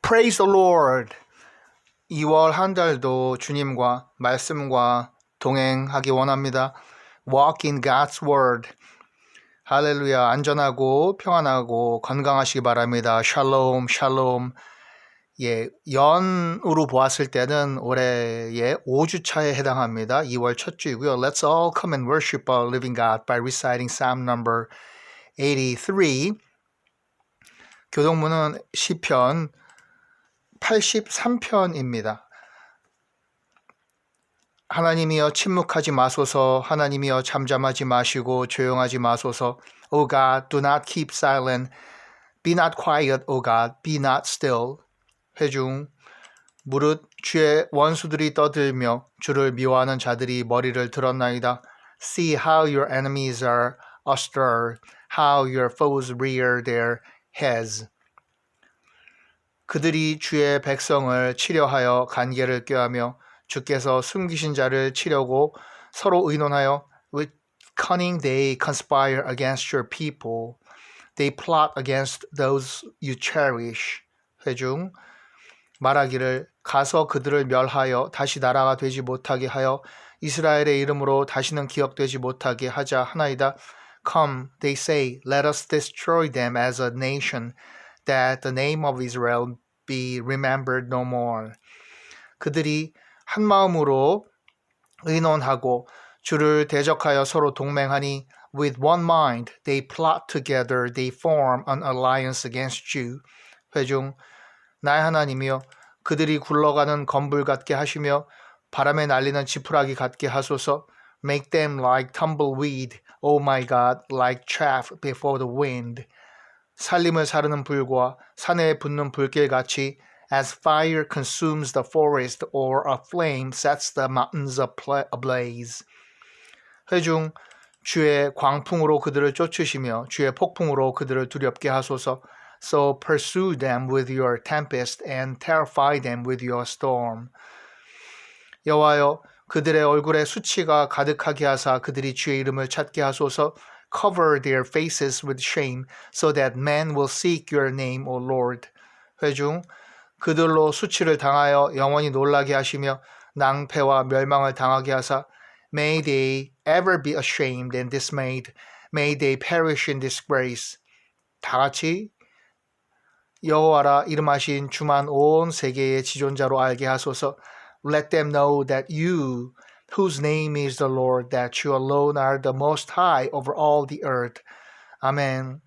Praise the Lord. 2월 한 달도 주님과 말씀과 동행하기 원합니다. Walk in God's Word. 할렐루야. 안전하고 평안하고 건강하시기 바랍니다. 샬롬 샬롬. 연으로 보았을 때는 올해의 5주차에 해당합니다. 2월 첫 주이고요. Let's all come and worship our living God by reciting Psalm number 83. 교동문은 시편 83편입니다. 하나님이여 침묵하지 마소서. 하나님이여 잠잠하지 마시고 조용하지 마소서. O God, do not keep silent. Be not quiet, O God, be not still. 회중. 무릇 주의 원수들이 떠들며 주를 미워하는 자들이 머리를 들었나이다. See how your enemies are astir, how your foes rear their heads. 그들이 주의 백성을 치려하여 간계를 꾀하며 주께서 숨기신 자를 치려고 서로 의논하여 With cunning they conspire against your people. They plot against those you cherish. 회중. 말하기를 가서 그들을 멸하여 다시 나라가 되지 못하게 하여 이스라엘의 이름으로 다시는 기억되지 못하게 하자 하나이다. Come, they say, let us destroy them as a nation, that the name of Israel be remembered no more. 그들이 한 마음으로 의논하고 주를 대적하여 서로 동맹하니 with one mind they plot together, they form an alliance against you. 회중. 나의 하나님이여 그들이 굴러가는 건불 같게 하시며 바람에 날리는 지푸라기 같게 하소서. Make them like tumbleweed, O my God, like chaff before the wind. 살림을 사르는 불과 산에 붙는 불길같이 as fire consumes the forest or a flame sets the mountains ablaze. 회중. 주의 광풍으로 그들을 쫓으시며 주의 폭풍으로 그들을 두렵게 하소서. So pursue them with your tempest and terrify them with your storm. 여호와여 그들의 얼굴에 수치가 가득하게 하사 그들이 주의 이름을 찾게 하소서. Cover their faces with shame so that men will seek your name, O Lord. 회중. 그들로 수치를 당하여 영원히 놀라게 하시며 낭패와 멸망을 당하게 하사 May they ever be ashamed and dismayed. May they perish in disgrace. 다 같이 여호와라 이름하신 주만 온 세계의 지존자로 알게 하소서. Let them know that you, whose name is the Lord, that you alone are the most high over all the earth. 아멘.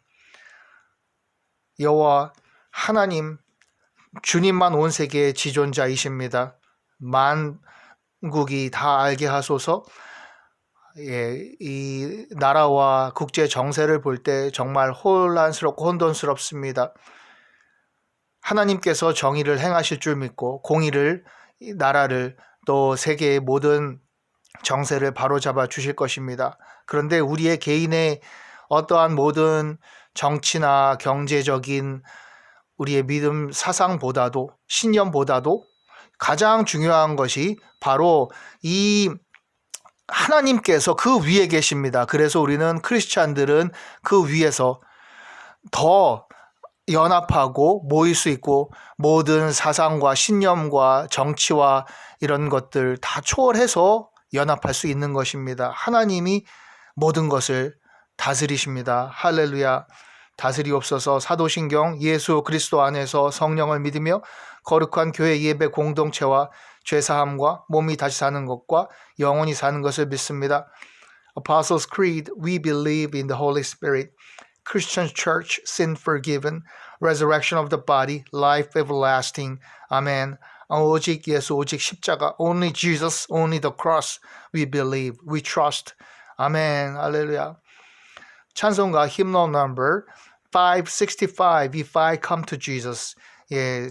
여호와 하나님 주님만 온 세계의 지존자이십니다. 만국이 다 알게 하소서. 이 나라와 국제 정세를 볼 때 정말 혼란스럽고 혼돈스럽습니다. 하나님께서 정의를 행하실 줄 믿고 공의를, 나라를 또 세계의 모든 정세를 바로잡아 주실 것입니다. 그런데 우리의 개인의 어떠한 모든 정치나 경제적인 우리의 믿음 사상보다도 신념보다도 가장 중요한 것이 바로 이 하나님께서 그 위에 계십니다. 그래서 우리는 크리스찬들은 그 위에서 더 연합하고 모일 수 있고 모든 사상과 신념과 정치와 이런 것들 다 초월해서 연합할 수 있는 것입니다. 하나님이 모든 것을 다스리십니다. 할렐루야. 다스리옵소서. 사도신경 예수 그리스도 안에서 성령을 믿으며 거룩한 교회 예배 공동체와 죄사함과 몸이 다시 사는 것과 영원히 사는 것을 믿습니다. Apostles' Creed, we believe in the Holy Spirit. Christian Church, sin forgiven, resurrection of the body, life everlasting. 아멘. 오직 예수, 오직 십자가, only Jesus, only the cross. We believe, we trust. 아멘. 할렐루야. 찬송가 hymnal number 565, If I Come to Jesus.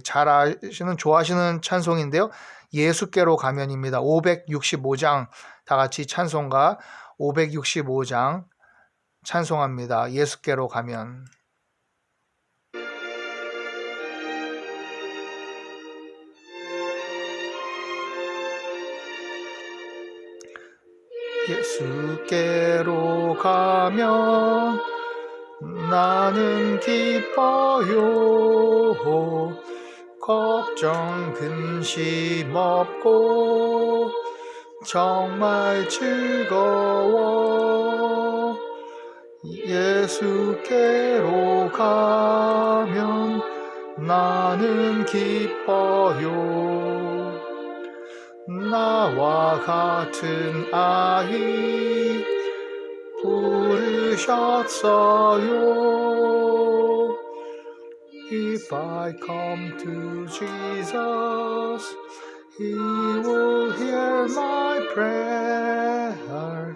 잘 아시는, 좋아하시는 찬송인데요. 예수께로 가면입니다. 565장, 다 같이 찬송가 565장 찬송합니다. 예수께로 가면. 예수께로 가면 나는 기뻐요. 걱정 근심 없고 정말 즐거워. 예수께로 가면 나는 기뻐요. 나와 같은 아이 부르셨어요. If I come to Jesus, He will hear my prayer.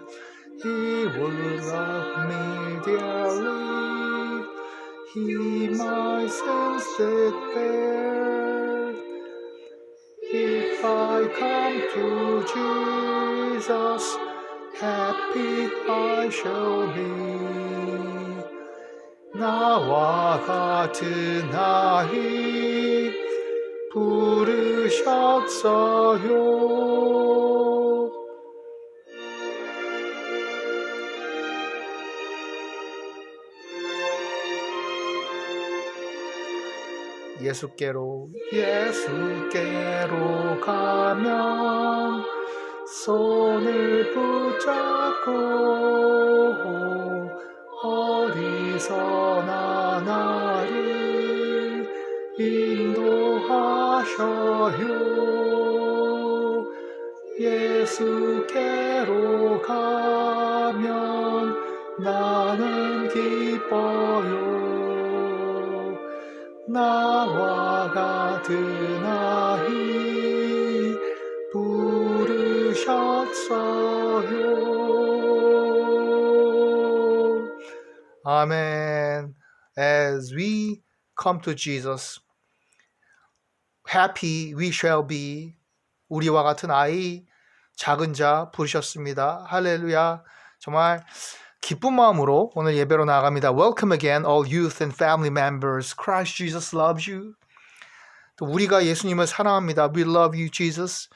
He will love me dearly. He my sins did bear. If I come to Jesus, happy I shall be. 나와 같은 아이 부르셨어요. 예수께로 가면 손을 붙잡고 어디서나 나를 인도하셔요. 예수께로 가면 나는 기뻐요. 나와 같은 아이 부르셨어요. Amen. As we come to Jesus, happy we shall be. 우리와 같은 아이, 작은 자 부르셨습니다. 할렐루야. 정말 기쁜 마음으로 오늘 예배로 나아갑니다. Welcome again, all youth and family members. Christ Jesus loves you. 또 우리가 예수님을 사랑합니다. We love you, Jesus.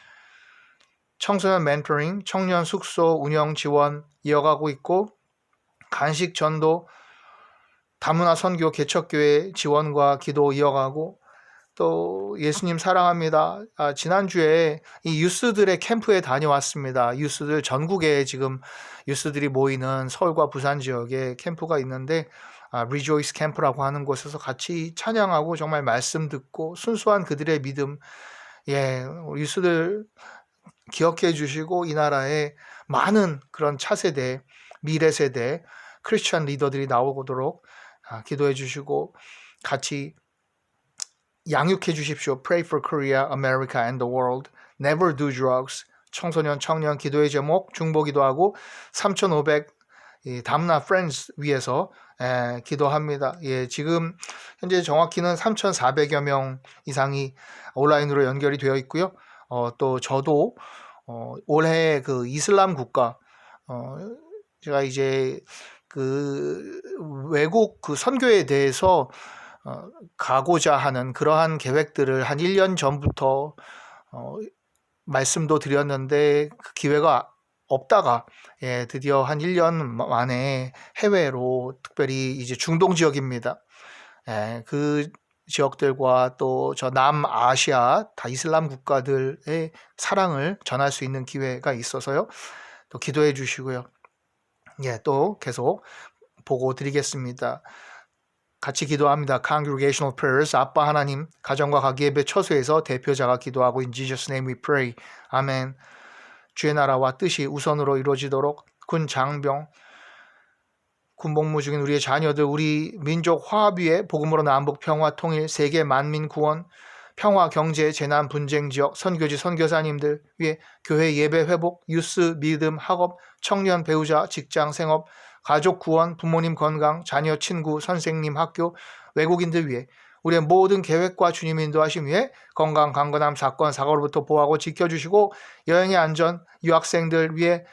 청소년 멘토링, 청년 숙소 운영 지원 이어가고 있고, 간식 전도, 다문화 선교 개척교회 지원과 기도 이어가고, 또 예수님 사랑합니다. 지난주에 이 유스들의 캠프에 다녀왔습니다. 유스들 전국에 지금 유스들이 모이는 서울과 부산 지역에 캠프가 있는데 리조이스 캠프라고 하는 곳에서 같이 찬양하고 정말 말씀 듣고 순수한 그들의 믿음, 유스들 기억해 주시고 이 나라에 많은 그런 차세대, 미래 세대 크리스천 리더들이 나오도록 기도해 주시고 같이 양육해 주십시오. Pray for Korea, America and the world. Never do drugs. 청소년, 청년 기도의 제목 중보기도하고 3,500 다문화 friends 위해서 기도합니다. 지금 현재 정확히는 3,400여 명 이상이 온라인으로 연결이 되어 있고요. 또 저도 올해 그 이슬람 국가 제가 이제 그 외국 그 선교에 대해서 가고자 하는 그러한 계획들을 한 1년 전부터 말씀도 드렸는데 그 기회가 없다가 드디어 한 1년 만에 해외로 특별히 이제 중동 지역입니다. 그 지역들과 또 저 남아시아 다 이슬람 국가들의 사랑을 전할 수 있는 기회가 있어서요. 또 기도해 주시고요. 또 계속 보고 드리겠습니다. 같이 기도합니다. Congregational Prayers. 아빠 하나님, 가정과 가기예배 처소에서 대표자가 기도하고 In Jesus' name we pray. 아멘. 주의 나라와 뜻이 우선으로 이루어지도록 군 장병, 군복무 중인 우리의 자녀들, 우리 민족 화합 위에 복음으로 남북 평화 통일, 세계 만민 구원, 평화 경제 재난 분쟁 지역, 선교지 선교사님들 위에 교회 예배 회복, 유스 믿음 학업, 청년 배우자 직장 생업, 가족 구원, 부모님 건강, 자녀 친구 선생님 학교, 외국인들 위해 우리의 모든 계획과 주님 인도하심 위해 건강 강건함 사건 사고로부터 보호하고 지켜주시고 여행의 안전, 유학생들 위해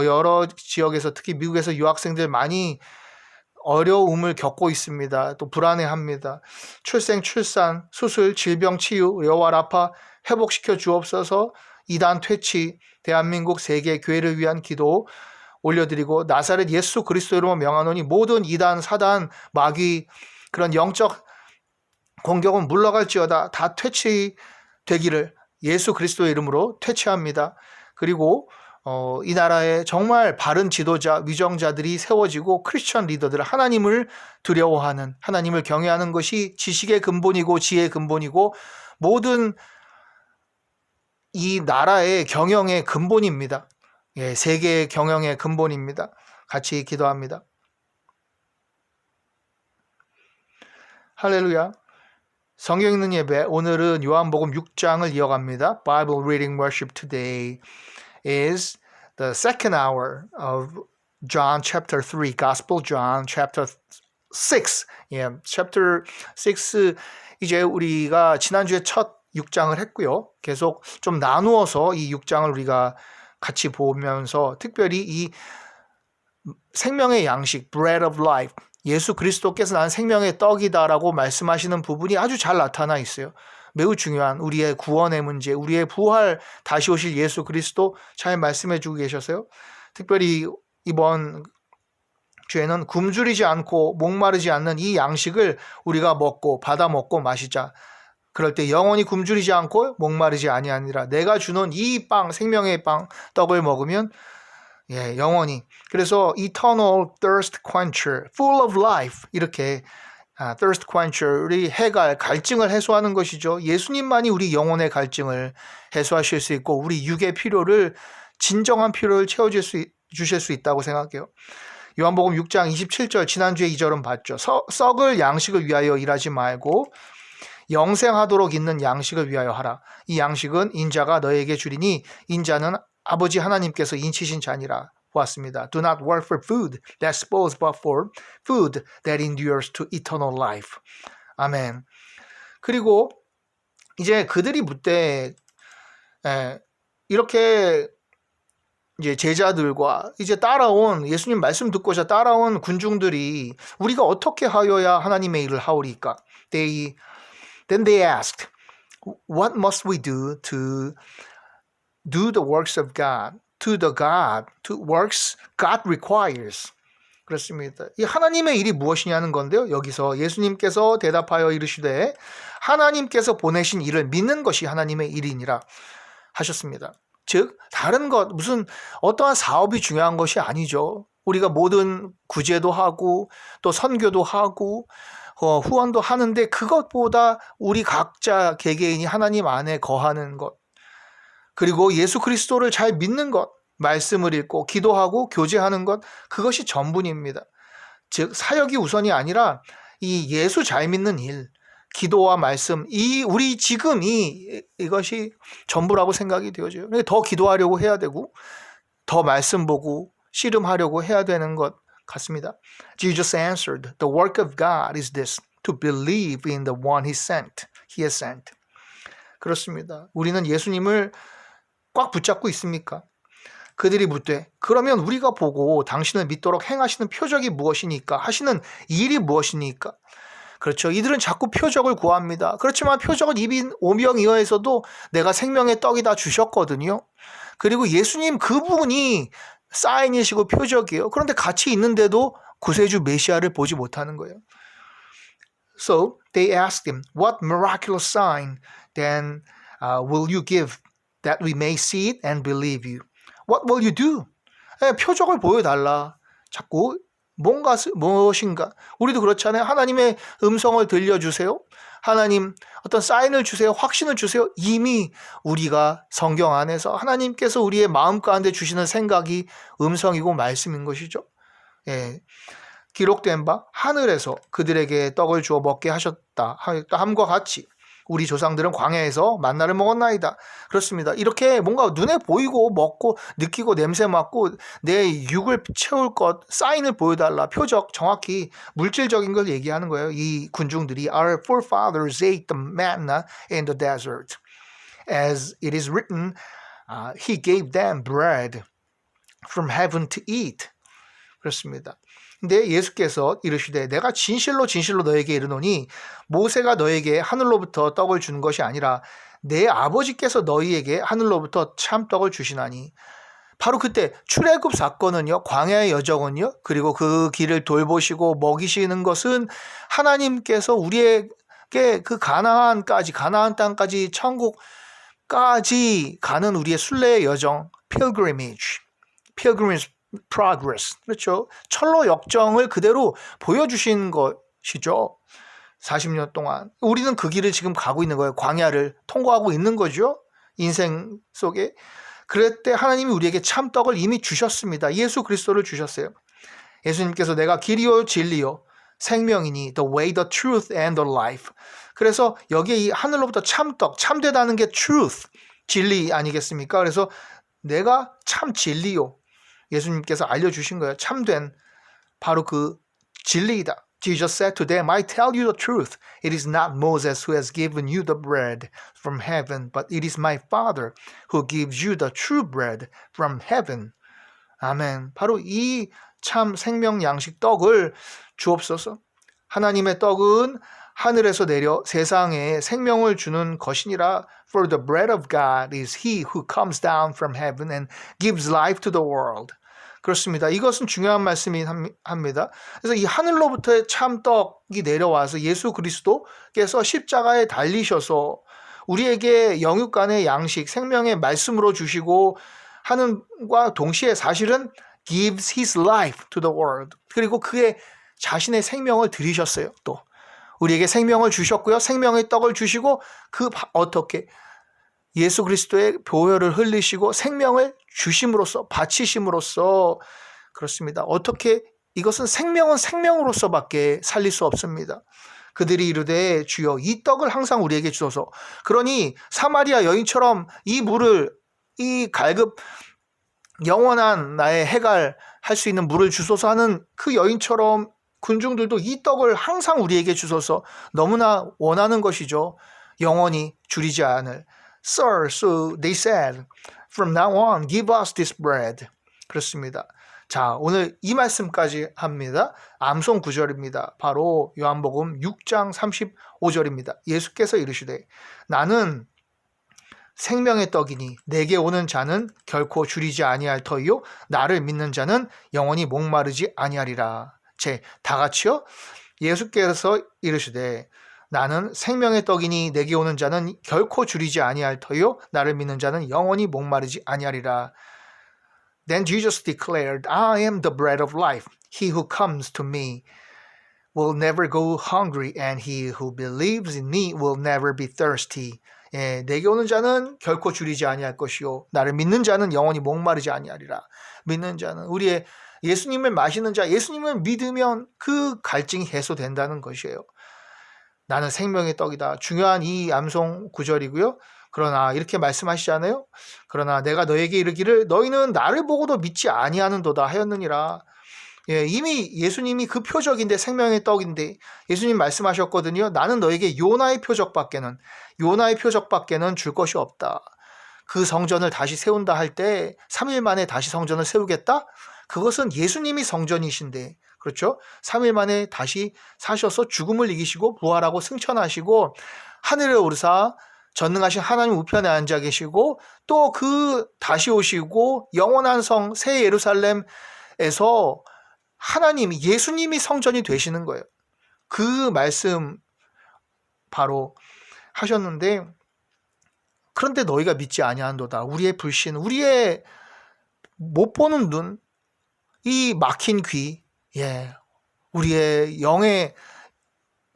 여러 지역에서 특히 미국에서 유학생들 많이 어려움을 겪고 있습니다. 또 불안해합니다. 출산, 수술, 질병 치유, 여호와 라파 회복시켜 주옵소서. 이단 퇴치, 대한민국 세계 교회를 위한 기도 올려드리고 나사렛 예수 그리스도 이름으로 명하노니 모든 이단, 사단, 마귀 그런 영적 공격은 물러갈지어다 다 퇴치되기를 예수 그리스도의 이름으로 퇴치합니다. 그리고 이 나라에 정말 바른 지도자, 위정자들이 세워지고 크리스천 리더들, 하나님을 두려워하는, 하나님을 경외하는 것이 지식의 근본이고 지혜의 근본이고 모든 이 나라의 경영의 근본입니다. 예, 세계의 경영의 근본입니다. 같이 기도합니다. 할렐루야. 성경 읽는 예배, 오늘은 요한복음 6장을 이어갑니다. Bible reading worship today is the second hour of John chapter 3, Gospel John chapter 6. Yeah, chapter 6 이제 우리가 지난주에 첫 6장을 했고요. 계속 좀 나누어서 이 6장을 우리가 같이 보면서 특별히 이 생명의 양식, bread of life, 예수 그리스도께서 난 생명의 떡이다라고 말씀하시는 부분이 아주 잘 나타나 있어요. 매우 중요한 우리의 구원의 문제, 우리의 부활, 다시 오실 예수 그리스도 잘 말씀해 주고 계셔서요. 특별히 이번 주에는 굶주리지 않고 목마르지 않는 이 양식을 우리가 먹고 받아 먹고 마시자. 그럴 때 영원히 굶주리지 않고 목마르지 아니하니라. 내가 주는 이 빵, 생명의 빵, 떡을 먹으면 영원히. 그래서 eternal thirst quencher, full of life 이렇게 thirst quencher, 우리 해갈, 갈증을 해소하는 것이죠. 예수님만이 우리 영혼의 갈증을 해소하실 수 있고 우리 육의 필요를, 진정한 필요를 채워주실 수 있다고 생각해요. 요한복음 6장 27절, 지난주에 2절은 봤죠. 썩을 양식을 위하여 일하지 말고 영생하도록 있는 양식을 위하여 하라. 이 양식은 인자가 너에게 주리니 인자는 아버지 하나님께서 인치신 자니라 보았습니다. Do not work for food that spoils, but for food that endures to eternal life. 아멘. 그리고 이제 그들이 묻되 이렇게 이제 제자들과 이제 따라온, 예수님 말씀 듣고자 따라온 군중들이 우리가 어떻게 하여야 하나님의 일을 하오리까? Then they asked, what must we do to do the works of God, to works God requires. 그렇습니다. 이 하나님의 일이 무엇이냐는 건데요. 여기서 예수님께서 대답하여 이르시되 하나님께서 보내신 일을 믿는 것이 하나님의 일이니라 하셨습니다. 즉 다른 것, 무슨 어떠한 사업이 중요한 것이 아니죠. 우리가 모든 구제도 하고 또 선교도 하고 후원도 하는데 그것보다 우리 각자 개개인이 하나님 안에 거하는 것, 그리고 예수 그리스도를 잘 믿는 것, 말씀을 읽고 기도하고 교제하는 것, 그것이 전부입니다. 즉 사역이 우선이 아니라 이 예수 잘 믿는 일, 기도와 말씀, 우리 지금 이것이 전부라고 생각이 되어져요. 더 기도하려고 해야 되고 더 말씀 보고 씨름하려고 해야 되는 것 같습니다. Jesus answered, the work of God is this, to believe in the one He has sent. 그렇습니다. 우리는 예수님을 꽉 붙잡고 있습니까? 그들이 묻되 그러면 우리가 보고 당신을 믿도록 행하시는 표적이 무엇이니까? 하시는 일이 무엇이니까? 그렇죠. 이들은 자꾸 표적을 구합니다. 그렇지만 표적은 이미 오명이어에서도 내가 생명의 떡이다 주셨거든요. 그리고 예수님 그분이 사인이시고 표적이에요. 그런데 같이 있는데도 구세주 메시아를 보지 못하는 거예요. So they asked him, what miraculous sign then will you give that we may see it and believe you? What will you do? 표적을 보여달라. 자꾸 무엇인가? 우리도 그렇잖아요. 하나님의 음성을 들려주세요. 하나님 어떤 사인을 주세요. 확신을 주세요. 이미 우리가 성경 안에서 하나님께서 우리의 마음 가운데 주시는 생각이 음성이고 말씀인 것이죠. 기록된 바 하늘에서 그들에게 떡을 주어 먹게 하셨다 함과 같이 우리 조상들은 광야에서 만나를 먹었나이다. 그렇습니다. 이렇게 뭔가 눈에 보이고 먹고 느끼고 냄새 맡고 내 육을 채울 것, 사인을 보여달라. 표적, 정확히 물질적인 걸 얘기하는 거예요. 이 군중들이 Our forefathers ate the manna in the desert. As it is written, He gave them bread from heaven to eat. 그렇습니다. 근데 예수께서 이르시되 내가 진실로 너에게 이르노니 모세가 너에게 하늘로부터 떡을 준 것이 아니라 내 아버지께서 너희에게 하늘로부터 참떡을 주시나니. 바로 그때 출애굽 사건은요, 광야의 여정은요, 그리고 그 길을 돌보시고 먹이시는 것은 하나님께서 우리에게 그 가나안 땅까지 천국까지 가는 우리의 순례의 여정, pilgrimage progress. 그렇죠. 철로 역정을 그대로 보여주신 것이죠. 40년 동안. 우리는 그 길을 지금 가고 있는 거예요. 광야를 통과하고 있는 거죠. 인생 속에. 그럴 때 하나님이 우리에게 참떡을 이미 주셨습니다. 예수 그리스도를 주셨어요. 예수님께서 내가 길이요 진리요 생명이니 the way, the truth and the life. 그래서 여기에 이 하늘로부터 참떡, 참되다는 게 truth, 진리 아니겠습니까? 그래서 내가 참 진리요. 예수님께서 알려주신 거예요. 참된 바로 그 진리이다. Jesus said to them, I tell you the truth. It is not Moses who has given you the bread from heaven, but it is my Father who gives you the true bread from heaven. 아멘. 바로 이 참 생명 양식 떡을 주옵소서. 하나님의 떡은 하늘에서 내려 세상에 생명을 주는 것이니라. For the bread of God is he who comes down from heaven and gives life to the world. 그렇습니다. 이것은 중요한 말씀이 합니다. 그래서 이 하늘로부터의 참떡이 내려와서 예수 그리스도께서 십자가에 달리셔서 우리에게 영육간의 양식, 생명의 말씀으로 주시고 하는과 동시에 사실은 gives his life to the world. 그리고 그의 자신의 생명을 드리셨어요. 또 우리에게 생명을 주셨고요. 생명의 떡을 주시고 어떻게 예수 그리스도의 보혈을 흘리시고 생명을 주심으로써 바치심으로써 그렇습니다. 어떻게 이것은 생명은 생명으로서밖에 살릴 수 없습니다. 그들이 이르되 주여 이 떡을 항상 우리에게 주소서. 그러니 사마리아 여인처럼 이 물을 이 갈급 영원한 나의 해갈할 수 있는 물을 주소서 하는 그 여인처럼 군중들도 이 떡을 항상 우리에게 주소서 너무나 원하는 것이죠. 영원히 줄이지 않을. Sir, so they said, from now on, give us this bread. 그렇습니다. 자, 오늘 이 말씀까지 합니다. 암송 9절입니다. 바로 요한복음 6장 35절입니다. 예수께서 이르시되 나는 생명의 떡이니 내게 오는 자는 결코 줄이지 아니할 터이요 나를 믿는 자는 영원히 목마르지 아니하리라. 다 같이요. 예수께서 이르시되 나는 생명의 떡이니 내게 오는 자는 결코 줄이지 아니할 터요 나를 믿는 자는 영원히 목마르지 아니하리라. Then Jesus declared, I am the bread of life. He who comes to me will never go hungry and he who believes in me will never be thirsty. 내게 오는 자는 결코 줄이지 아니할 것이요 나를 믿는 자는 영원히 목마르지 아니하리라. 믿는 자는 우리의 예수님을 마시는 자, 예수님을 믿으면 그 갈증이 해소된다는 것이에요. 나는 생명의 떡이다. 중요한 이 암송 구절이고요. 그러나 이렇게 말씀하시잖아요. 그러나 내가 너에게 이르기를 너희는 나를 보고도 믿지 아니하는도다 하였느니라. 이미 예수님이 그 표적인데 생명의 떡인데 예수님 말씀하셨거든요. 나는 너에게 요나의 표적밖에는 줄 것이 없다. 그 성전을 다시 세운다 할 때 3일 만에 다시 성전을 세우겠다? 그것은 예수님이 성전이신데 그렇죠? 3일 만에 다시 사셔서 죽음을 이기시고 부활하고 승천하시고 하늘에 오르사 전능하신 하나님 우편에 앉아 계시고 또 그 다시 오시고 영원한 성 새 예루살렘에서 하나님이 예수님이 성전이 되시는 거예요. 그 말씀 바로 하셨는데 그런데 너희가 믿지 아니한도다. 우리의 불신, 우리의 못 보는 눈, 이 막힌 귀, 우리의 영의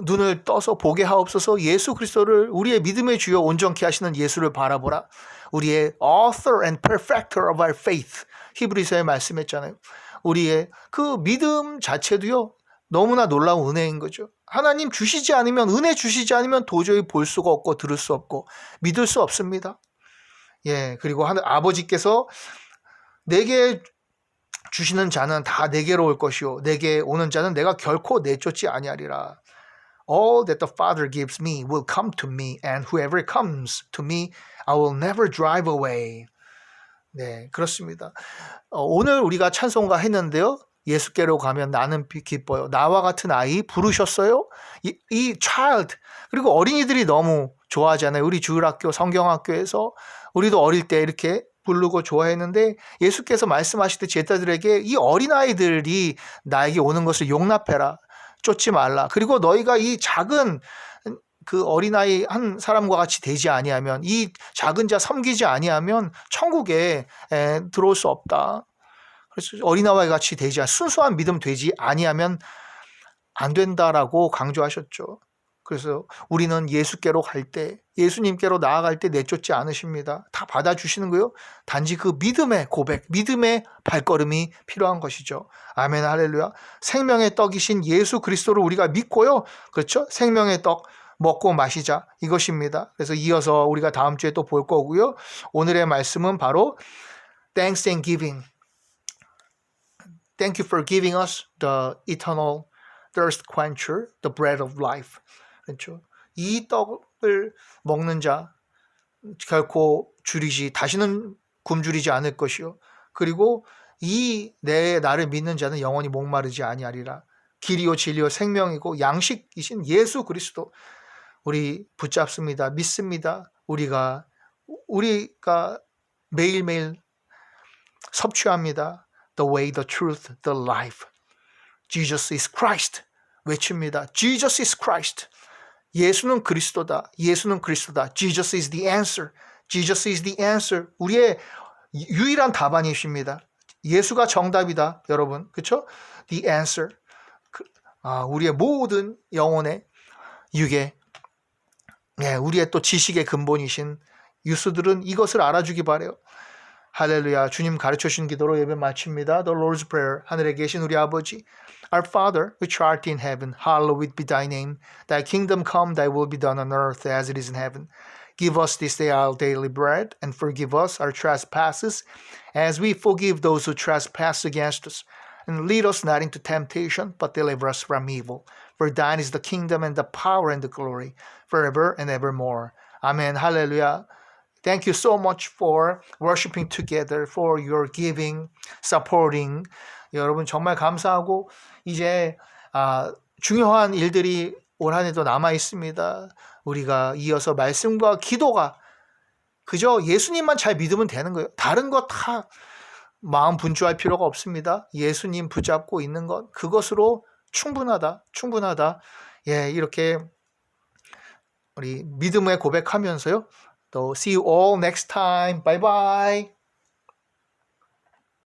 눈을 떠서 보게 하옵소서. 예수 그리스도를 우리의 믿음의 주요 온전케 하시는 예수를 바라보라. 우리의 author and perfecter of our faith. 히브리서에 말씀했잖아요. 우리의 그 믿음 자체도요. 너무나 놀라운 은혜인 거죠. 하나님 주시지 않으면 은혜 주시지 않으면 도저히 볼 수가 없고 들을 수 없고 믿을 수 없습니다. 그리고 아버지께서 내게 주시는 자는 다 내게로 올 것이요 내게 오는 자는 내가 결코 내쫓지 아니하리라. All that the Father gives me will come to me and whoever comes to me I will never drive away. 네, 그렇습니다. 오늘 우리가 찬송가 했는데요. 예수께로 가면 나는 기뻐요. 나와 같은 아이 부르셨어요? 이 child 그리고 어린이들이 너무 좋아하잖아요. 우리 주일학교 성경학교에서 우리도 어릴 때 이렇게 부르고 좋아했는데 예수께서 말씀하실 때 제자들에게 이 어린아이들이 나에게 오는 것을 용납해라. 쫓지 말라. 그리고 너희가 이 작은 그 어린아이 한 사람과 같이 되지 아니하면, 이 작은 자 섬기지 아니하면 천국에 들어올 수 없다. 그래서 어린아이와 같이 되지, 순수한 믿음 되지 아니하면 안 된다라고 강조하셨죠. 그래서 우리는 예수께로 갈 때, 예수님께로 나아갈 때 내쫓지 않으십니다. 다 받아주시는 거요. 단지 그 믿음의 고백, 믿음의 발걸음이 필요한 것이죠. 아멘, 할렐루야. 생명의 떡이신 예수 그리스도를 우리가 믿고요. 그렇죠? 생명의 떡 먹고 마시자, 이것입니다. 그래서 이어서 우리가 다음 주에 또 볼 거고요. 오늘의 말씀은 바로 Thanks and Giving. Thank you for giving us the eternal thirst quencher, the bread of life. 그렇죠? 이 떡을 먹는 자 결코 다시는 굶주리지 않을 것이요. 그리고 이 나를 믿는 자는 영원히 목마르지 아니하리라. 길이요 진리요 생명이고 양식이신 예수 그리스도 우리 붙잡습니다. 믿습니다. 우리가 매일매일 섭취합니다. The way, the truth, the life. Jesus is Christ. 외칩니다. Jesus is Christ. 예수는 그리스도다. 예수는 그리스도다. Jesus is the answer. Jesus is the answer. 우리의 유일한 답안이십니다. 예수가 정답이다, 여러분. 그렇죠? The answer. 우리의 모든 영혼의 유계, 우리의 또 지식의 근본이신 유수들은 이것을 알아주기 바래요. 할렐루야. 주님 가르쳐 주신 기도로 예배 마칩니다. The Lord's Prayer. 하늘에 계신 우리 아버지, Our Father, which art in heaven, hallowed be thy name. Thy kingdom come, thy will be done on earth as it is in heaven. Give us this day our daily bread, and forgive us our trespasses, as we forgive those who trespass against us. And lead us not into temptation, but deliver us from evil. For thine is the kingdom and the power and the glory, forever and evermore. Amen. Hallelujah. Thank you so much for worshiping together, for your giving, supporting. 여러분 정말 감사하고 이제 중요한 일들이 올 한 해도 남아 있습니다. 우리가 이어서 말씀과 기도가 그저 예수님만 잘 믿으면 되는 거예요. 다른 거 다 마음 분주할 필요가 없습니다. 예수님 붙잡고 있는 것, 그것으로 충분하다. 이렇게 우리 믿음의 고백하면서요. 또 see you all next time. Bye bye.